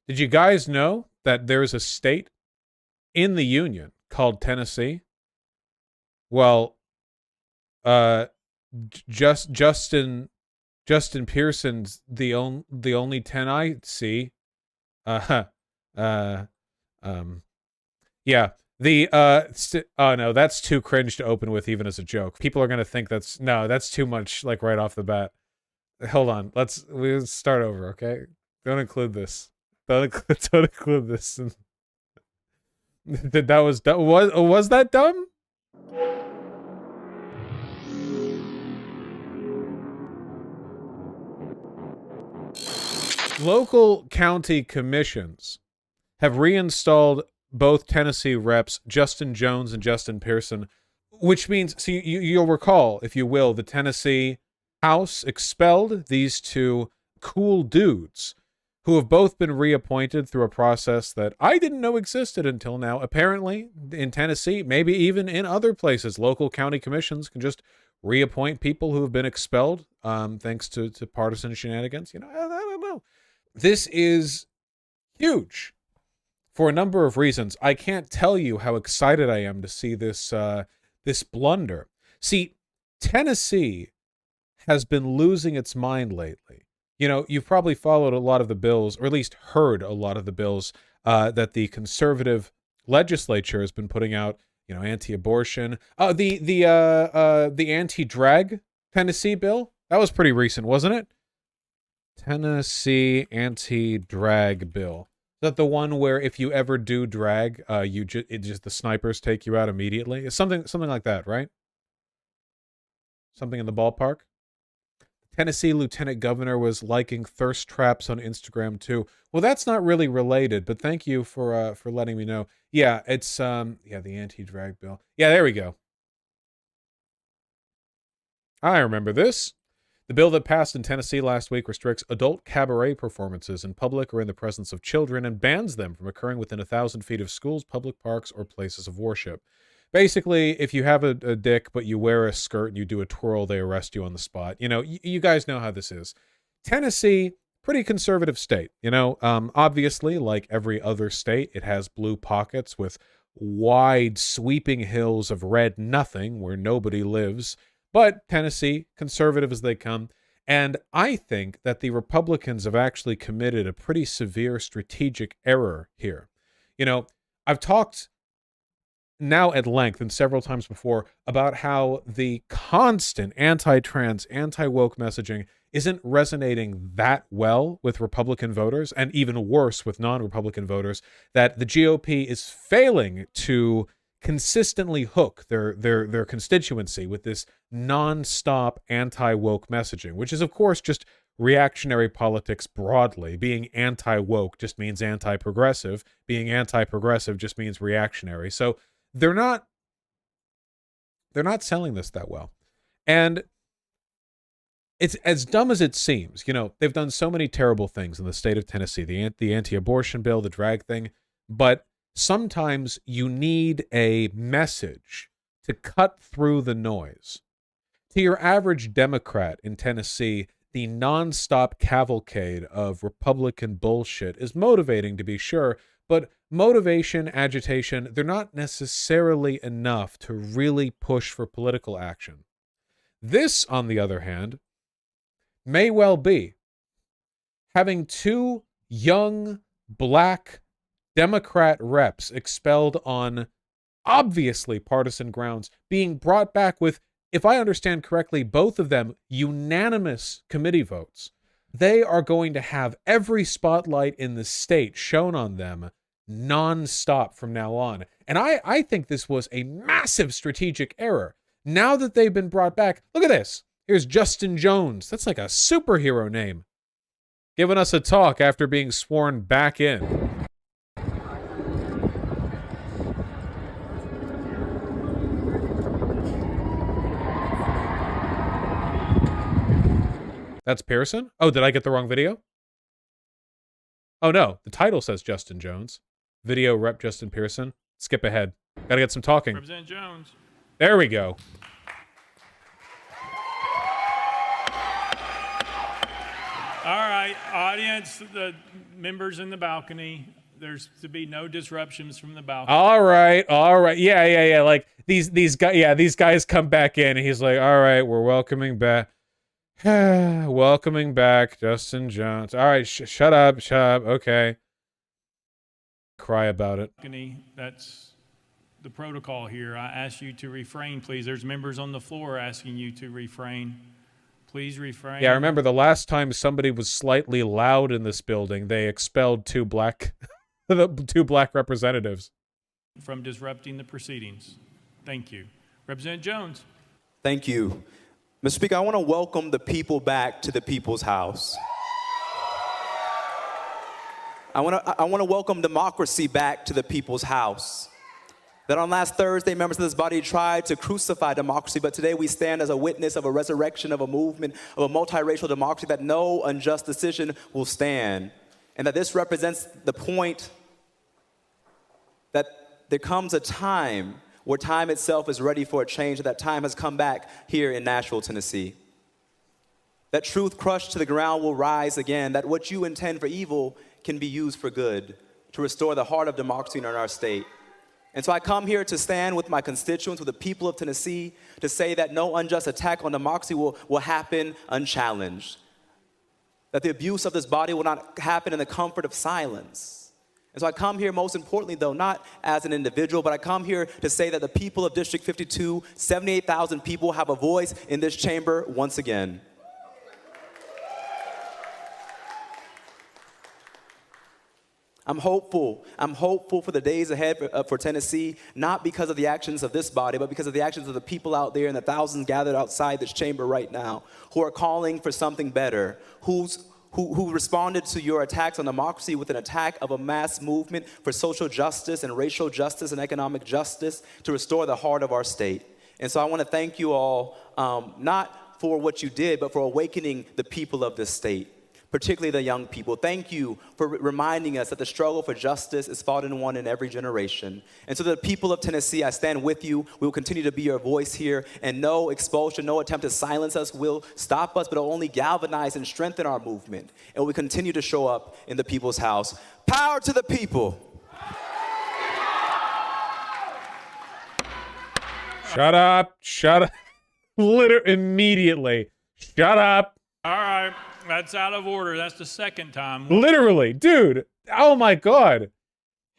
Did you guys know that there's a state in the union called Tennessee? Well, uh, Justin Pearson's the only 10 I see. Uh, uh, um, yeah. Oh no, that's too cringe to open with even as a joke. People are gonna think that's too much like right off the bat. Hold on, we'll start over, okay? Don't include this. Don't include this. Was that dumb? Local county commissions have reinstalled both Tennessee reps Justin Jones and Justin Pearson, which means, see, you'll recall, if you will, the Tennessee House expelled these two cool dudes who have both been reappointed through a process that I didn't know existed until now. Apparently, in Tennessee, maybe even in other places, local county commissions can just reappoint people who have been expelled thanks to partisan shenanigans. I don't know. This is huge for a number of reasons. I can't tell you how excited I am to see this this blunder. See, Tennessee has been losing its mind lately. You've probably followed a lot of the bills, or at least heard a lot of the bills that the conservative legislature has been putting out. Anti-abortion. The anti-drag Tennessee bill, that was pretty recent, wasn't it? Tennessee anti-drag bill. Is that the one where if you ever do drag, the snipers take you out immediately? It's something like that, right? Something in the ballpark. Tennessee Lieutenant Governor was liking thirst traps on Instagram too. Well, that's not really related, but thank you for letting me know. Yeah, it's the anti-drag bill. Yeah, there we go. I remember this. The bill that passed in Tennessee last week restricts adult cabaret performances in public or in the presence of children and bans them from occurring within 1,000 feet of schools, public parks, or places of worship. Basically, if you have a dick but you wear a skirt and you do a twirl, they arrest you on the spot. You guys know how this is. Tennessee, pretty conservative state. Obviously, like every other state, it has blue pockets with wide sweeping hills of red nothing where nobody lives. But Tennessee, conservative as they come. And I think that the Republicans have actually committed a pretty severe strategic error here. I've talked now at length and several times before about how the constant anti-trans, anti-woke messaging isn't resonating that well with Republican voters, and even worse with non-Republican voters, that the GOP is failing to consistently hook their constituency with this non-stop anti-woke messaging, which is, of course, just reactionary politics broadly. Being anti-woke just means anti-progressive. Being anti-progressive just means reactionary. So they're not selling this that well. And it's as dumb as it seems. They've done so many terrible things in the state of Tennessee, the anti-abortion bill, the drag thing, but sometimes you need a message to cut through the noise. To your average Democrat in Tennessee, the nonstop cavalcade of Republican bullshit is motivating, to be sure, but motivation, agitation, they're not necessarily enough to really push for political action. This, on the other hand, may well be. Having two young, black Democrat reps expelled on obviously partisan grounds, being brought back with, if I understand correctly, both of them unanimous committee votes. They are going to have every spotlight in the state shown on them nonstop from now on. And I think this was a massive strategic error. Now that they've been brought back, look at this. Here's Justin Jones. That's like a superhero name. Giving us a talk after being sworn back in. That's Pearson? Oh, did I get the wrong video? Oh, no. The title says Justin Jones. Video rep Justin Pearson. Skip ahead. Gotta get some talking. Representative Jones. There we go. right, audience, the members in the balcony, there's to be no disruptions from the balcony. All right. Yeah. Like these guys come back in and he's like, all right, we're welcoming back. Welcoming back Justin Jones. All right, shut up. Okay. Cry about it. That's the protocol here. I ask you to refrain, please. There's members on the floor asking you to refrain. Please refrain. Yeah, I remember the last time somebody was slightly loud in this building, they expelled two black representatives from disrupting the proceedings. Thank you. Representative Jones. Thank you. Mr. Speaker, I want to welcome the people back to the people's house. I want to welcome democracy back to the people's house. That on last Thursday, members of this body tried to crucify democracy, but today we stand as a witness of a resurrection of a movement of a multiracial democracy that no unjust decision will stand. And that this represents the point that there comes a time where time itself is ready for a change, and that time has come back here in Nashville, Tennessee. That truth crushed to the ground will rise again, that what you intend for evil can be used for good, to restore the heart of democracy in our state. And so I come here to stand with my constituents, with the people of Tennessee, to say that no unjust attack on democracy will happen unchallenged. That the abuse of this body will not happen in the comfort of silence. And so I come here, most importantly, though, not as an individual, but I come here to say that the people of District 52, 78,000 people, have a voice in this chamber once again. I'm hopeful for the days ahead for Tennessee, not because of the actions of this body, but because of the actions of the people out there and the thousands gathered outside this chamber right now who are calling for something better, who responded to your attacks on democracy with an attack of a mass movement for social justice and racial justice and economic justice to restore the heart of our state. And so I want to thank you all, not for what you did, but for awakening the people of this state, particularly the young people. Thank you for reminding us that the struggle for justice is fought and won in every generation. And so the people of Tennessee, I stand with you. We will continue to be your voice here, and no expulsion, no attempt to silence us will stop us, but it will only galvanize and strengthen our movement. And we continue to show up in the people's house. Power to the people. Shut up. Literally, immediately. Shut up. All right. That's out of order. That's the second time. Literally, dude. Oh my God.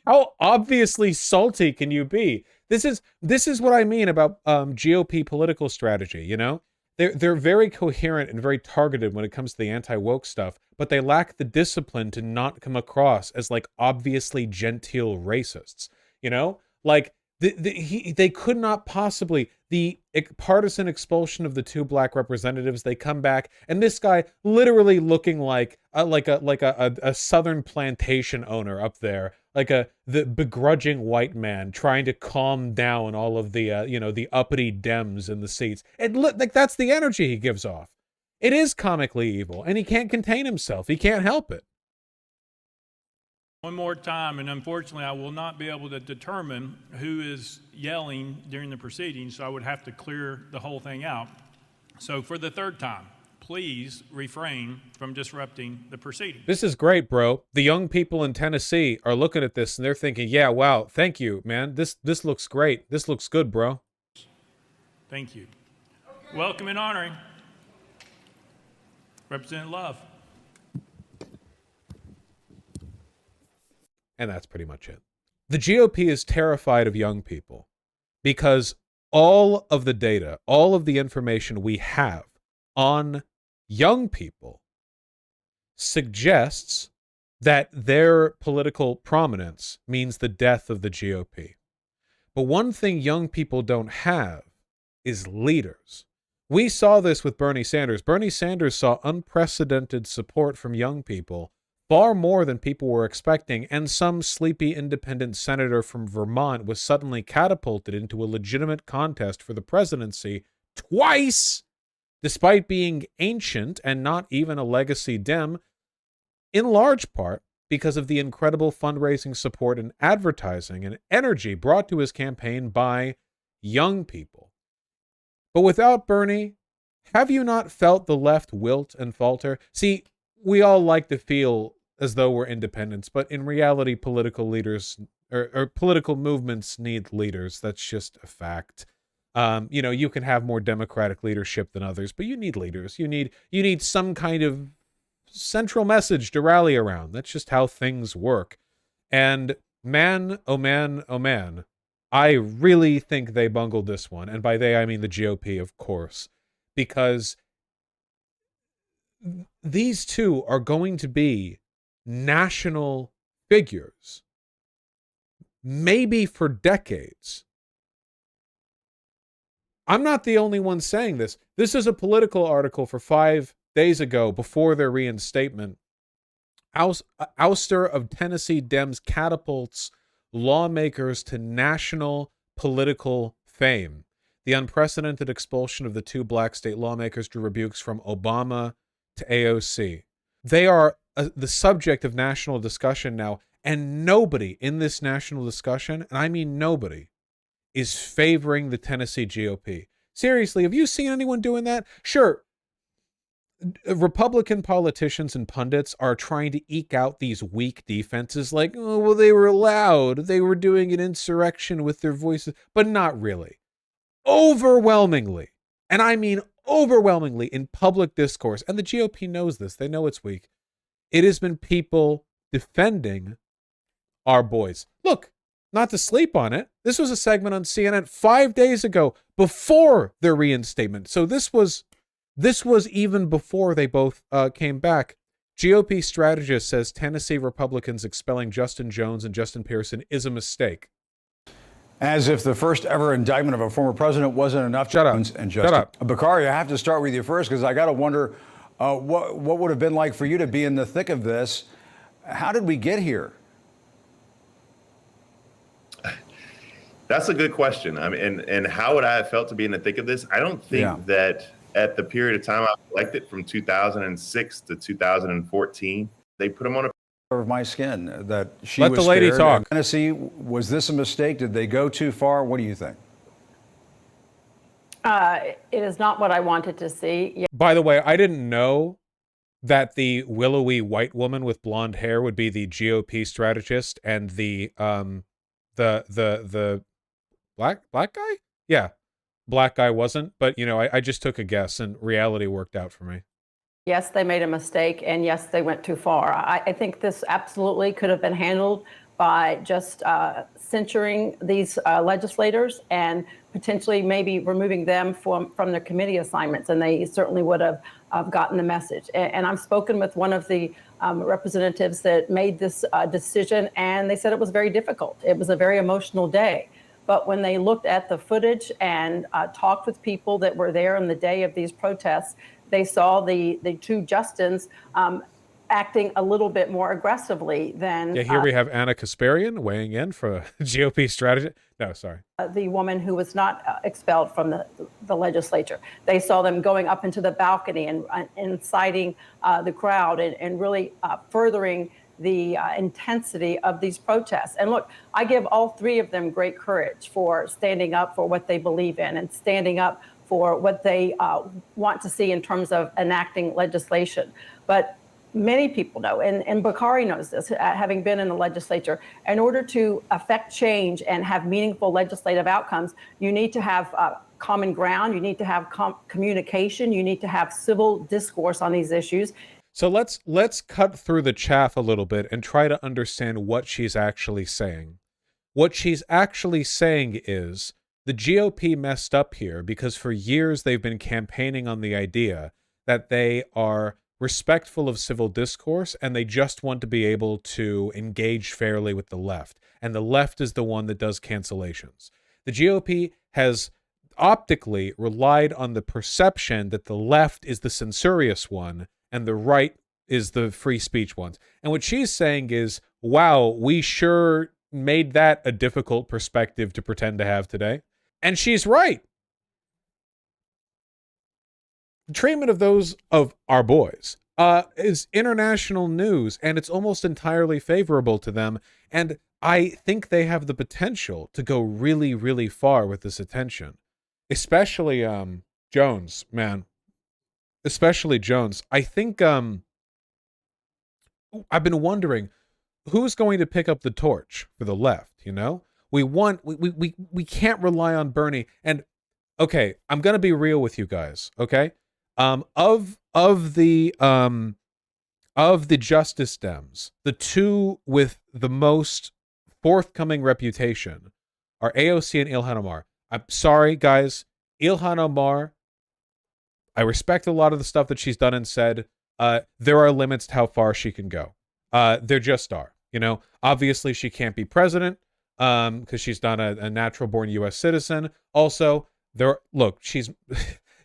How obviously salty can you be? This is what I mean about GOP political strategy, you know? They're very coherent and very targeted when it comes to the anti-woke stuff, but they lack the discipline to not come across as like obviously genteel racists, you know? Like they could not possibly, the partisan expulsion of the two black representatives, they come back, and this guy literally looking like a southern plantation owner up there, like the begrudging white man trying to calm down all of the the uppity Dems in the seats. Like that's the energy he gives off. It is comically evil, and he can't contain himself. He can't help it. One more time, and unfortunately I will not be able to determine who is yelling during the proceedings, so I would have to clear the whole thing out. So for the third time, please refrain from disrupting the proceedings. This is great, bro. The young people in Tennessee are looking at this and they're thinking, yeah, wow, thank you, man. This looks great. This looks good, bro. Thank you. Welcome and honoring Representative Love. And that's pretty much it. The GOP is terrified of young people because all of the data, all of the information we have on young people suggests that their political prominence means the death of the GOP. But one thing young people don't have is leaders. We saw this with Bernie Sanders. Bernie Sanders saw unprecedented support from young people, far more than people were expecting, and some sleepy independent senator from Vermont was suddenly catapulted into a legitimate contest for the presidency twice, despite being ancient and not even a legacy Dem, in large part because of the incredible fundraising support and advertising and energy brought to his campaign by young people. But without Bernie, have you not felt the left wilt and falter? See, we all like to feel as though we're independents, but in reality, political leaders or political movements need leaders. That's just a fact. You can have more democratic leadership than others, but you need leaders. You need some kind of central message to rally around. That's just how things work. And man, oh man, oh man, I really think they bungled this one. And by they, I mean the GOP, of course, because these two are going to be national figures, maybe for decades. I'm not the only one saying this. This is a Political article for 5 days ago before their reinstatement. Ouster of Tennessee Dems catapults lawmakers to national political fame. The unprecedented expulsion of the 2 black state lawmakers drew rebukes from Obama to AOC. They are the subject of national discussion now, and nobody in this national discussion, and I mean nobody, is favoring the Tennessee GOP. Seriously, have you seen anyone doing that? Sure, Republican politicians and pundits are trying to eke out these weak defenses like, oh, well, they were loud. They were doing an insurrection with their voices, but not really. Overwhelmingly, and I mean overwhelmingly in public discourse, and the GOP knows this, they know it's weak, it has been people defending our boys. Look, not to sleep on it, this was a segment on CNN 5 days ago before their reinstatement. So this was even before they both came back. GOP strategist says Tennessee Republicans expelling Justin Jones and Justin Pearson is a mistake. As if the first ever indictment of a former president wasn't enough. Shut up. And Shut up. Bakari, I have to start with you first because I got to wonder what would have been like for you to be in the thick of this. How did we get here? That's a good question. I mean, and how would I have felt to be in the thick of this? I don't think that at the period of time I was elected from 2006 to 2014, they put him on a Of my skin that she Let was the lady scared. talk. Tennessee, was this a mistake? Did they go too far? What do you think? It is not what I wanted to see. By the way, I didn't know that the willowy white woman with blonde hair would be the GOP strategist and the black guy? Yeah. Black guy wasn't, but I just took a guess and reality worked out for me. Yes, they made a mistake, and yes, they went too far. I think this absolutely could have been handled by just censuring these legislators and potentially maybe removing them from their committee assignments, and they certainly would have gotten the message. And I've spoken with one of the representatives that made this decision, and they said it was very difficult. It was a very emotional day. But when they looked at the footage and talked with people that were there on the day of these protests, they saw the 2 Justins acting a little bit more aggressively than Here we have Anna Kasparian weighing in for GOP strategy. No, sorry. The woman who was not expelled from the legislature. They saw them going up into the balcony and inciting the crowd and really furthering the intensity of these protests. And look, I give all 3 of them great courage for standing up for what they believe in and standing up for what they want to see in terms of enacting legislation. But many people know, and Bakari knows this, having been in the legislature, in order to affect change and have meaningful legislative outcomes, you need to have common ground, you need to have communication, you need to have civil discourse on these issues. So let's cut through the chaff a little bit and try to understand what she's actually saying. What she's actually saying is the GOP messed up here because for years they've been campaigning on the idea that they are respectful of civil discourse and they just want to be able to engage fairly with the left. And the left is the one that does cancellations. The GOP has optically relied on the perception that the left is the censorious one and the right is the free speech ones. And what she's saying is, wow, we sure made that a difficult perspective to pretend to have today. And she's right. The treatment of those of our boys is international news, and it's almost entirely favorable to them. And I think they have the potential to go really, really far with this attention. Especially Jones, man. Especially Jones. I think I've been wondering who's going to pick up the torch for the left, you know? We can't rely on Bernie. And okay, I'm gonna be real with you guys, okay? Of the Justice Dems, the two with the most forthcoming reputation are AOC and Ilhan Omar. I'm sorry, guys. Ilhan Omar, I respect a lot of the stuff that she's done and said. There are limits to how far she can go. There just are. You know, obviously she can't be president because she's not a natural-born U.S. citizen. Also, she's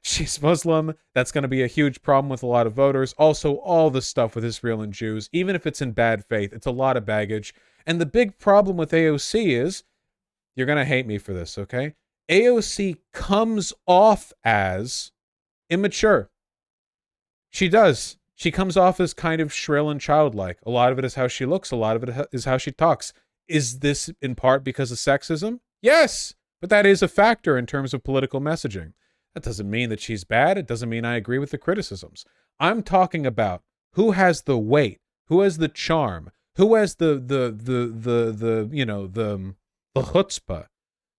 she's Muslim. That's going to be a huge problem with a lot of voters. Also, all the stuff with Israel and Jews, even if it's in bad faith, it's a lot of baggage. And the big problem with AOC is, you're going to hate me for this, okay? AOC comes off as immature. She does. She comes off as kind of shrill and childlike. A lot of it is how she looks. A lot of it is how she talks. Is this in part because of sexism? Yes, but that is a factor in terms of political messaging. That doesn't mean that she's bad. It doesn't mean I agree with the criticisms. I'm talking about who has the weight, who has the charm, who has the chutzpah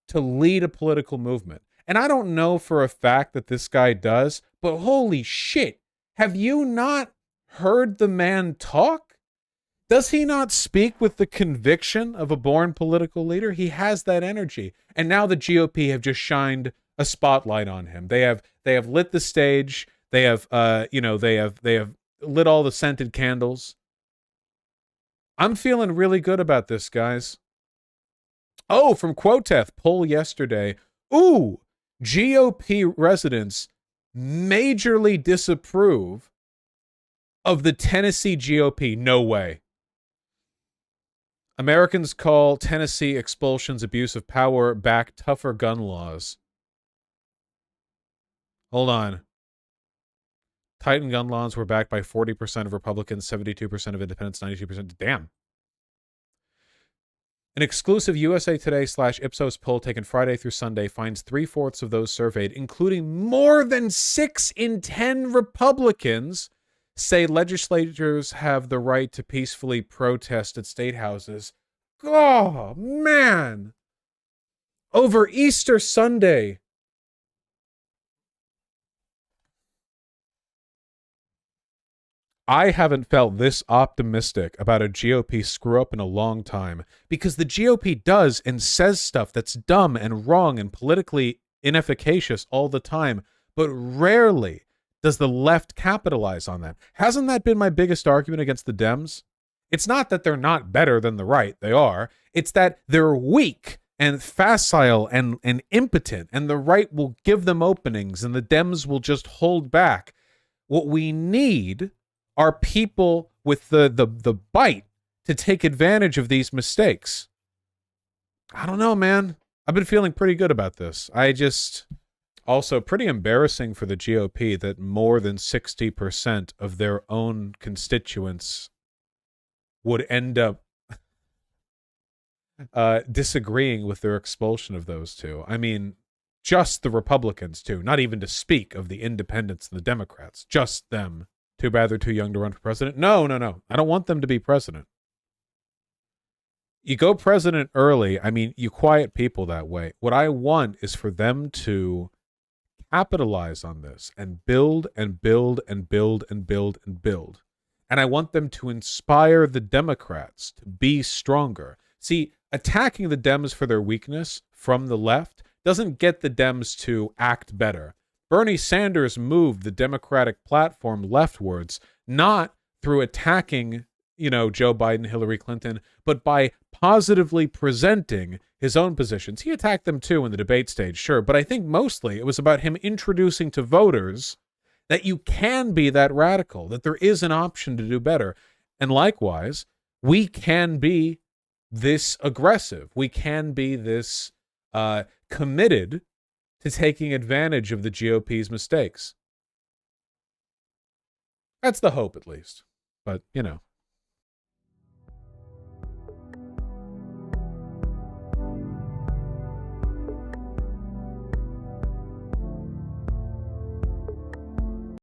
to lead a political movement. And I don't know for a fact that this guy does, but holy shit, have you not heard the man talk? Does he not speak with the conviction of a born political leader? He has that energy. And now the GOP have just shined a spotlight on him. They have lit the stage. They have they have lit all the scented candles. I'm feeling really good about this, guys. Oh, from Quoteth, poll yesterday. Ooh, GOP residents majorly disapprove of the Tennessee GOP. No way. Americans call Tennessee expulsions abuse of power, back tougher gun laws. Hold on. Tighten gun laws were backed by 40% of Republicans, 72% of independents, 92%. Damn. An exclusive USA Today / Ipsos poll taken Friday through Sunday finds 3/4 of those surveyed, including more than 6 in 10 Republicans, say legislators have the right to peacefully protest at state houses. Oh, man. Over Easter Sunday. I haven't felt this optimistic about a GOP screw up in a long time, because the GOP does and says stuff that's dumb and wrong and politically inefficacious all the time, but rarely does the left capitalize on that. Hasn't that been my biggest argument against the Dems? It's not that they're not better than the right. They are. It's that they're weak and facile and impotent, and the right will give them openings and the Dems will just hold back. What we need are people with the bite to take advantage of these mistakes. I don't know, man. I've been feeling pretty good about this. Also pretty embarrassing for the GOP that more than 60% of their own constituents would end up disagreeing with their expulsion of those two. I mean, just the Republicans too, not even to speak of the independents and the Democrats, just them. Too bad they're too young to run for president. No. I don't want them to be president. You go president early. I mean, you quiet people that way. What I want is for them to capitalize on this and build and build and build and build and build. And I want them to inspire the Democrats to be stronger. See, attacking the Dems for their weakness from the left doesn't get the Dems to act better. Bernie Sanders moved the Democratic platform leftwards, not through attacking, Joe Biden, Hillary Clinton, but by positively presenting his own positions. He attacked them too in the debate stage, sure, but I think mostly it was about him introducing to voters that you can be that radical, that there is an option to do better. And likewise, we can be this aggressive. We can be this committed to taking advantage of the GOP's mistakes. That's the hope, at least. But,